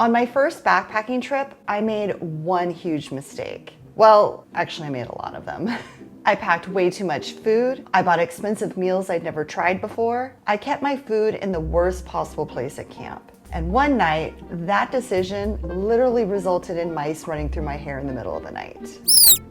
On my first backpacking trip, I made one huge mistake. Well, actually, I made a lot of them. I packed way too much food. I bought expensive meals I'd never tried before. I kept my food in the worst possible place at camp. And one night, that decision literally resulted in mice running through my hair in the middle of the night.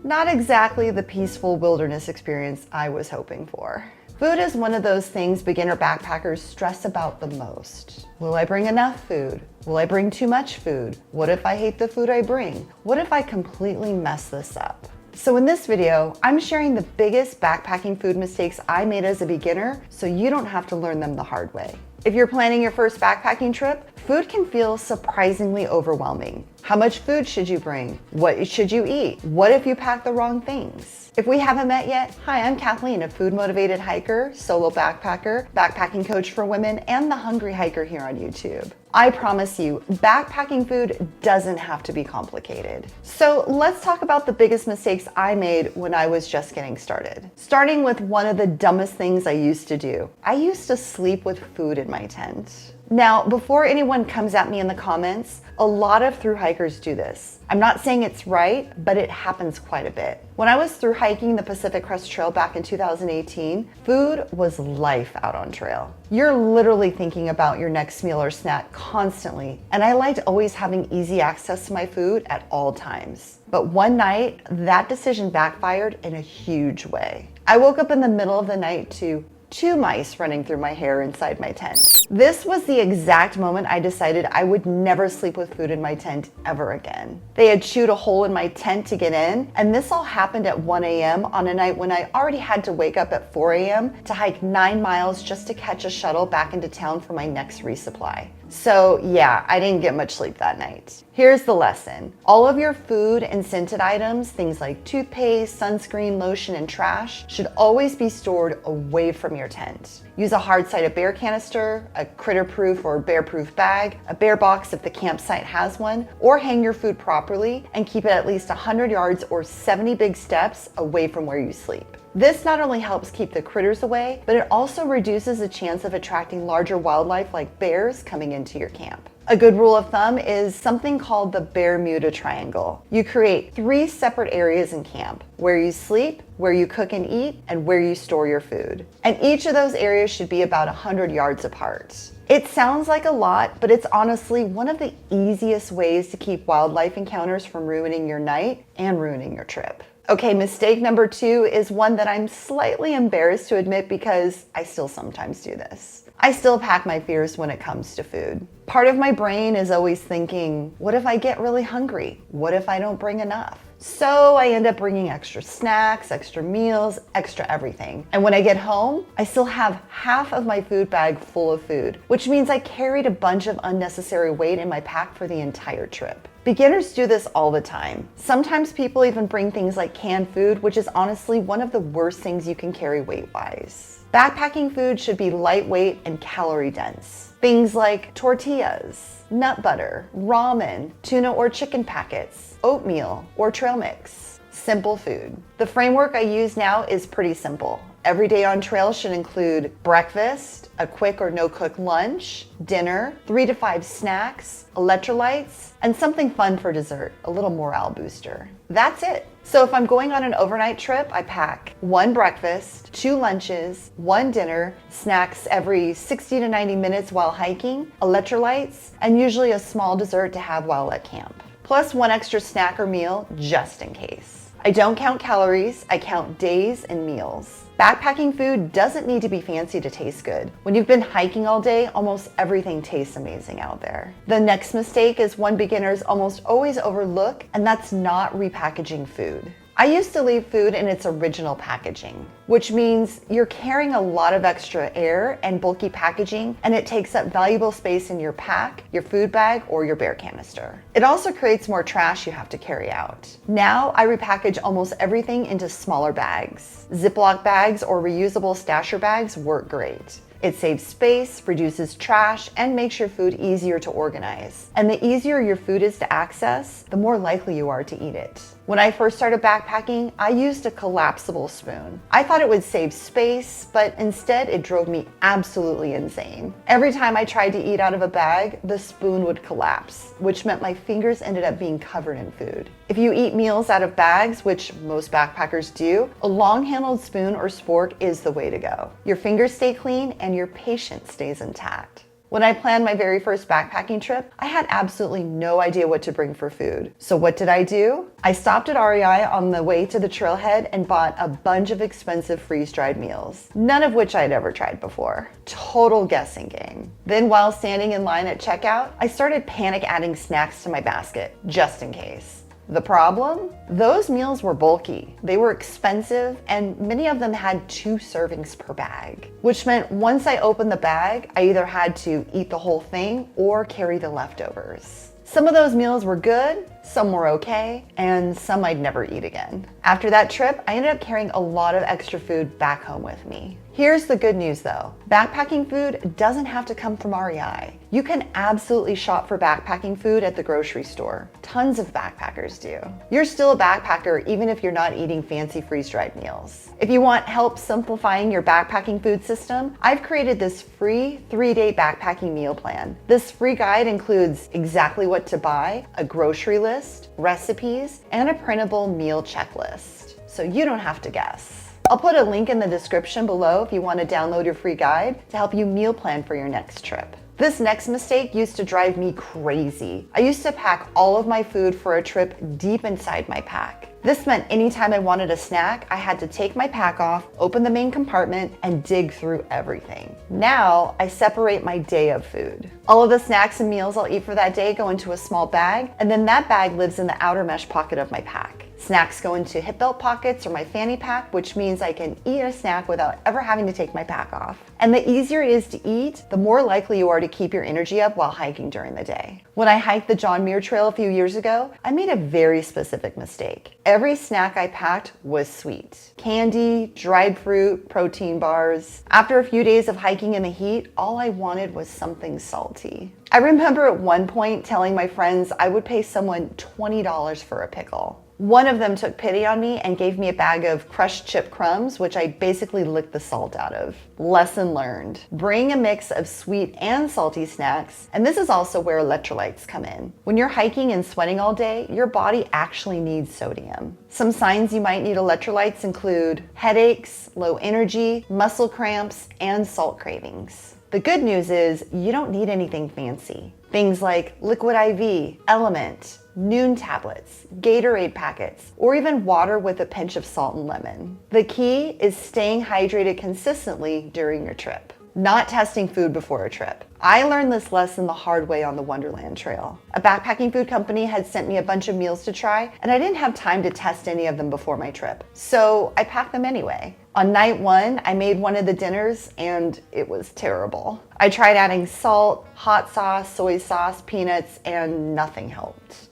Not exactly the peaceful wilderness experience I was hoping for. Food is one of those things beginner backpackers stress about the most. Will I bring enough food? Will I bring too much food? What if I hate the food I bring? What if I completely mess this up? So in this video, I'm sharing the biggest backpacking food mistakes I made as a beginner so you don't have to learn them the hard way. If you're planning your first backpacking trip, food can feel surprisingly overwhelming. How much food should you bring? What should you eat? What if you pack the wrong things? If we haven't met yet, hi, I'm Kathleen, a food-motivated hiker, solo backpacker, backpacking coach for women, and the hungry hiker here on YouTube. I promise you, backpacking food doesn't have to be complicated. So let's talk about the biggest mistakes I made when I was just getting started. Starting with one of the dumbest things I used to do. I used to sleep with food in my tent. Now, before anyone comes at me in the comments, a lot of thru hikers do this. I'm not saying it's right, but it happens quite a bit. When I was thru hiking the Pacific Crest Trail back in 2018, food was life out on trail. You're literally thinking about your next meal or snack constantly, and I liked always having easy access to my food at all times. But one night, that decision backfired in a huge way. I woke up in the middle of the night to 2 mice running through my hair inside my tent. This was the exact moment I decided I would never sleep with food in my tent ever again. They had chewed a hole in my tent to get in, and this all happened at 1 a.m. on a night when I already had to wake up at 4 a.m. to hike 9 miles just to catch a shuttle back into town for my next resupply. So yeah, I didn't get much sleep that night. Here's the lesson. All of your food and scented items, things like toothpaste, sunscreen, lotion, and trash, should always be stored away from your tent. Use a hard-sided bear canister, a critter-proof or bear-proof bag, a bear box if the campsite has one, or hang your food properly and keep it at least 100 yards or 70 big steps away from where you sleep. This not only helps keep the critters away, but it also reduces the chance of attracting larger wildlife like bears coming into your camp. A good rule of thumb is something called the Bermuda Triangle. You create 3 separate areas in camp: where you sleep, where you cook and eat, and where you store your food. And each of those areas should be about 100 yards apart. It sounds like a lot, but it's honestly one of the easiest ways to keep wildlife encounters from ruining your night and ruining your trip. Okay, mistake number 2 is one that I'm slightly embarrassed to admit because I still sometimes do this. I still pack my fears when it comes to food. Part of my brain is always thinking, what if I get really hungry? What if I don't bring enough? So I end up bringing extra snacks, extra meals, extra everything. And when I get home, I still have half of my food bag full of food, which means I carried a bunch of unnecessary weight in my pack for the entire trip. Beginners do this all the time. Sometimes people even bring things like canned food, which is honestly one of the worst things you can carry weight-wise. Backpacking food should be lightweight and calorie dense. Things like tortillas, nut butter, ramen, tuna or chicken packets, oatmeal, or trail mix. Simple food. The framework I use now is pretty simple. Every day on trail should include breakfast, a quick or no-cook lunch, dinner, 3 to 5 snacks, electrolytes, and something fun for dessert, a little morale booster. That's it. So if I'm going on an overnight trip, I pack 1 breakfast, 2 lunches, 1 dinner, snacks every 60 to 90 minutes while hiking, electrolytes, and usually a small dessert to have while at camp. Plus 1 extra snack or meal just in case. I don't count calories, I count days and meals. Backpacking food doesn't need to be fancy to taste good. When you've been hiking all day, almost everything tastes amazing out there. The next mistake is one beginners almost always overlook, and that's not repackaging food. I used to leave food in its original packaging, which means you're carrying a lot of extra air and bulky packaging, and it takes up valuable space in your pack, your food bag, or your bear canister. It also creates more trash you have to carry out. Now I repackage almost everything into smaller bags. Ziploc bags or reusable stasher bags work great. It saves space, reduces trash, and makes your food easier to organize. And the easier your food is to access, the more likely you are to eat it. When I first started backpacking, I used a collapsible spoon. I thought it would save space, but instead it drove me absolutely insane. Every time I tried to eat out of a bag, the spoon would collapse, which meant my fingers ended up being covered in food. If you eat meals out of bags, which most backpackers do, a long-handled spoon or spork is the way to go. Your fingers stay clean and your patience stays intact. When I planned my very first backpacking trip, I had absolutely no idea what to bring for food. So what did I do? I stopped at REI on the way to the trailhead and bought a bunch of expensive freeze-dried meals, none of which I'd ever tried before. Total guessing game. Then while standing in line at checkout, I started panic adding snacks to my basket, just in case. The problem? Those meals were bulky, they were expensive, and many of them had 2 servings per bag, which meant once I opened the bag, I either had to eat the whole thing or carry the leftovers. Some of those meals were good, some were okay, and some I'd never eat again. After that trip, I ended up carrying a lot of extra food back home with me. Here's the good news though. Backpacking food doesn't have to come from REI. You can absolutely shop for backpacking food at the grocery store. Tons of backpackers do. You're still a backpacker even if you're not eating fancy freeze-dried meals. If you want help simplifying your backpacking food system, I've created this free 3-day backpacking meal plan. This free guide includes exactly what to buy, a grocery list, recipes, and a printable meal checklist, so you don't have to guess. I'll put a link in the description below if you want to download your free guide to help you meal plan for your next trip. This next mistake used to drive me crazy. I used to pack all of my food for a trip deep inside my pack. This meant anytime I wanted a snack, I had to take my pack off, open the main compartment, and dig through everything. Now, I separate my day of food. All of the snacks and meals I'll eat for that day go into a small bag, and then that bag lives in the outer mesh pocket of my pack. Snacks go into hip belt pockets or my fanny pack, which means I can eat a snack without ever having to take my pack off. And the easier it is to eat, the more likely you are to keep your energy up while hiking during the day. When I hiked the John Muir Trail a few years ago, I made a very specific mistake. Every snack I packed was sweet. Candy, dried fruit, protein bars. After a few days of hiking in the heat, all I wanted was something salty. I remember at one point telling my friends I would pay someone $20 for a pickle. One of them took pity on me and gave me a bag of crushed chip crumbs, which I basically licked the salt out of. Lesson learned. Bring a mix of sweet and salty snacks, and this is also where electrolytes come in. When you're hiking and sweating all day, your body actually needs sodium. Some signs you might need electrolytes include headaches, low energy, muscle cramps, and salt cravings. The good news is you don't need anything fancy. Things like Liquid IV, Element, Noon tablets, Gatorade packets, or even water with a pinch of salt and lemon. The key is staying hydrated consistently during your trip. Not testing food before a trip. I learned this lesson the hard way on the Wonderland Trail. A backpacking food company had sent me a bunch of meals to try, and I didn't have time to test any of them before my trip. So I packed them anyway. On night 1, I made one of the dinners, and it was terrible. I tried adding salt, hot sauce, soy sauce, peanuts, and nothing helped.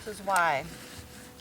This is why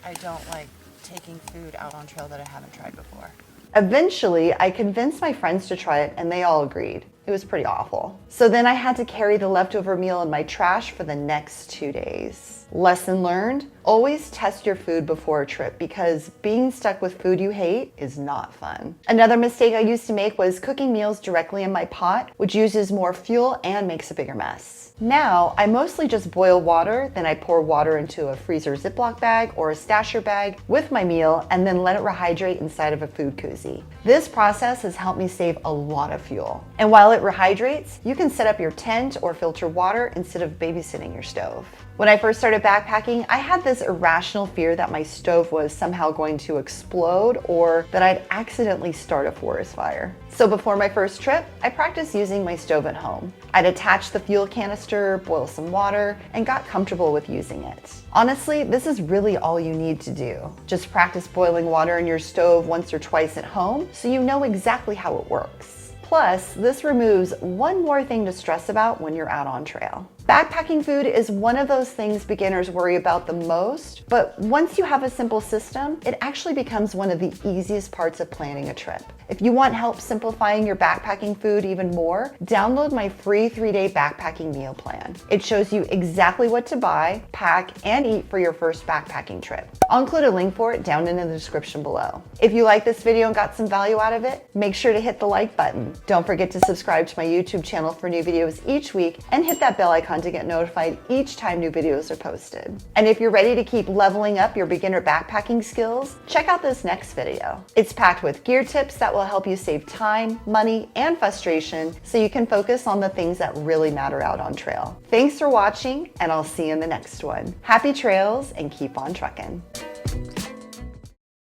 I don't like taking food out on trail that I haven't tried before. Eventually, I convinced my friends to try it and they all agreed. It was pretty awful. So then I had to carry the leftover meal in my trash for the next 2 days. Lesson learned, always test your food before a trip because being stuck with food you hate is not fun. Another mistake I used to make was cooking meals directly in my pot, which uses more fuel and makes a bigger mess. Now, I mostly just boil water, then I pour water into a freezer Ziploc bag or a stasher bag with my meal and then let it rehydrate inside of a food koozie. This process has helped me save a lot of fuel. And while it rehydrates, you can set up your tent or filter water instead of babysitting your stove. When I first started backpacking, I had this irrational fear that my stove was somehow going to explode or that I'd accidentally start a forest fire. So before my first trip, I practiced using my stove at home. I'd attach the fuel canister, boil some water, and got comfortable with using it. Honestly, this is really all you need to do. Just practice boiling water in your stove once or twice at home so you know exactly how it works. Plus, this removes one more thing to stress about when you're out on trail. Backpacking food is one of those things beginners worry about the most, but once you have a simple system, it actually becomes one of the easiest parts of planning a trip. If you want help simplifying your backpacking food even more, download my free 3-day backpacking meal plan. It shows you exactly what to buy, pack, and eat for your first backpacking trip. I'll include a link for it down in the description below. If you like this video and got some value out of it, make sure to hit the like button. Don't forget to subscribe to my YouTube channel for new videos each week and hit that bell icon to get notified each time new videos are posted. And if you're ready to keep leveling up your beginner backpacking skills, check out this next video. It's packed with gear tips that will help you save time, money, and frustration so you can focus on the things that really matter out on trail. Thanks for watching, and I'll see you in the next one. Happy trails and keep on trucking.